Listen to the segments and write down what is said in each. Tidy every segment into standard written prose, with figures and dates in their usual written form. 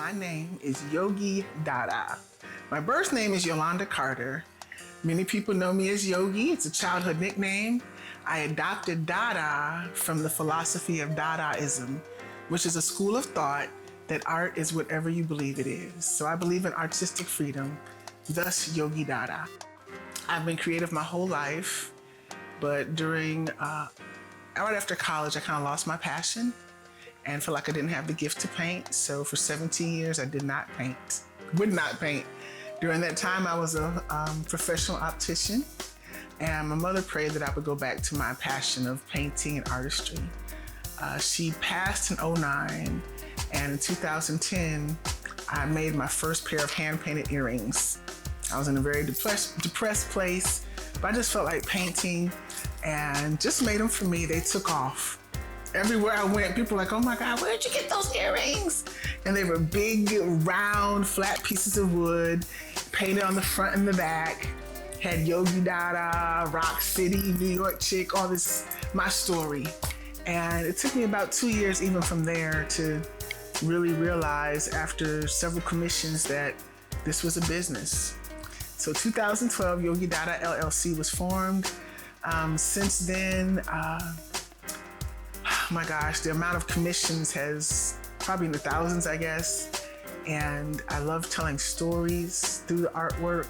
My name is Yogi Dada. My birth name is Yolanda Carter. Many people know me as Yogi. It's a childhood nickname. I adopted Dada from the philosophy of Dadaism, which is a school of thought that art is whatever you believe it is. So I believe in artistic freedom, thus Yogi Dada. I've been creative my whole life, but right after college, I kind of lost my passion and felt like I didn't have the gift to paint. So for 17 years, I would not paint. During that time, I was a professional optician, and my mother prayed that I would go back to my passion of painting and artistry. She passed in '09, and in 2010, I made my first pair of hand-painted earrings. I was in a very depressed place, but I just felt like painting and just made them for me. They took off. Everywhere I went, people were like, oh my God, where'd you get those earrings? And they were big, round, flat pieces of wood, painted on the front and the back. Had Yogi Dada, Rock City, New York chick, all this, my story. And it took me about 2 years even from there to really realize after several commissions that this was a business. So 2012, Yogi Dada LLC was formed. Since then, my gosh, the amount of commissions has probably in the thousands, I guess. And I love telling stories through the artwork.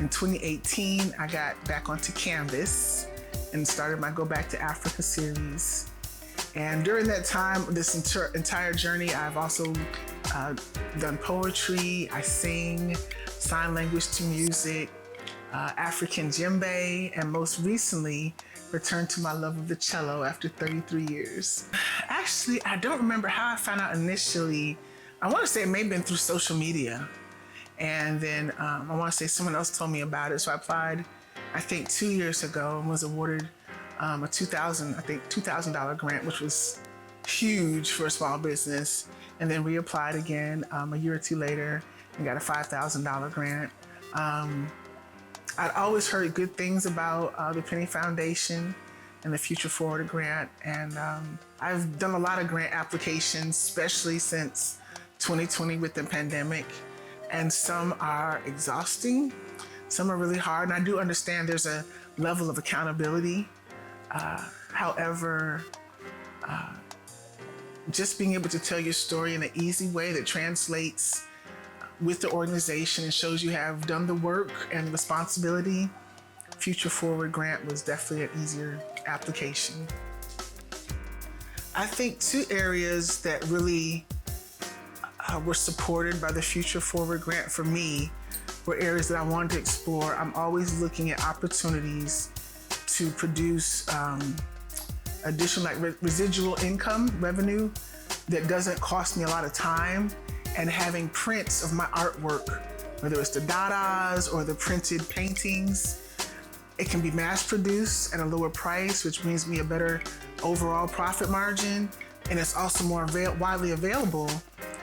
In 2018, I got back onto canvas and started my Go Back to Africa series. And during that time, this entire journey, I've also done poetry, I sing, sign language to music, African djembe, and most recently, returned to my love of the cello after 33 years. Actually, I don't remember how I found out initially. I want to say it may have been through social media. And then I want to say someone else told me about it. So I applied, I think 2 years ago, and was awarded a $2,000 grant, which was huge for a small business. And then reapplied again a year or two later and got a $5,000 grant. I'd always heard good things about the Penny Foundation and the Future Forward grant. And I've done a lot of grant applications, especially since 2020 with the pandemic. And some are exhausting, some are really hard. And I do understand there's a level of accountability. However, just being able to tell your story in an easy way that translates with the organization and shows you have done the work and responsibility, Future Forward grant was definitely an easier application. I think two areas that really were supported by the Future Forward grant for me were areas that I wanted to explore. I'm always looking at opportunities to produce additional residual income revenue that doesn't cost me a lot of time, and having prints of my artwork, whether it's the Dadas or the printed paintings. It can be mass produced at a lower price, which brings me a better overall profit margin. And it's also more widely available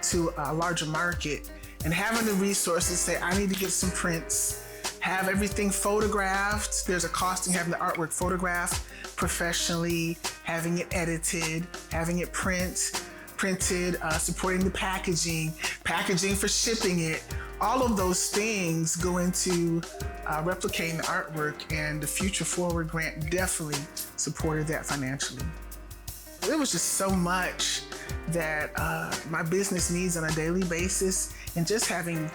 to a larger market. And having the resources, say, I need to get some prints, have everything photographed. There's a cost in having the artwork photographed professionally, having it edited, having it printed, supporting the packaging for shipping it. All of those things go into replicating the artwork, and the Future Forward grant definitely supported that financially. There was just so much that my business needs on a daily basis, and just having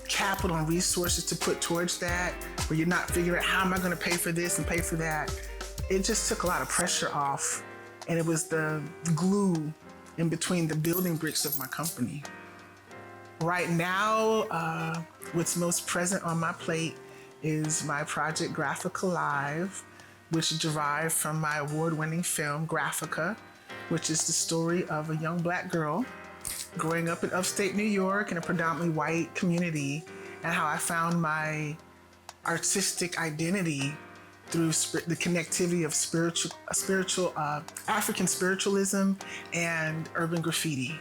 capital and resources to put towards that, where you're not figuring out how am I going to pay for this and pay for that. It just took a lot of pressure off, and it was the glue in between the building bricks of my company. Right now, what's most present on my plate is my project Graphica Live, which derived from my award-winning film Graphica, which is the story of a young Black girl growing up in upstate New York in a predominantly white community, and how I found my artistic identity through the connectivity of African spiritualism and urban graffiti.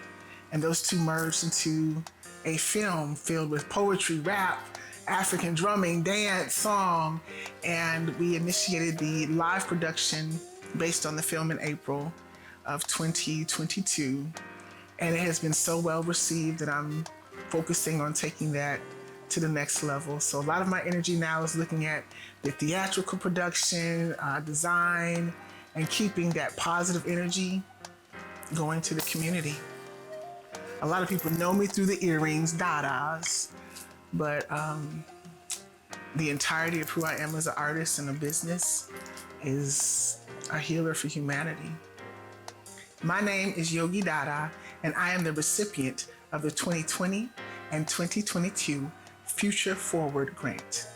And those two merged into a film filled with poetry, rap, African drumming, dance, song, and we initiated the live production based on the film in April of 2022. And it has been so well received that I'm focusing on taking that to the next level. So a lot of my energy now is looking at the theatrical production, design, and keeping that positive energy going to the community. A lot of people know me through the earrings, Dadas, but the entirety of who I am as an artist and a business is a healer for humanity. My name is Yogi Dada, and I am the recipient of the 2020 and 2022 Future Forward Grant.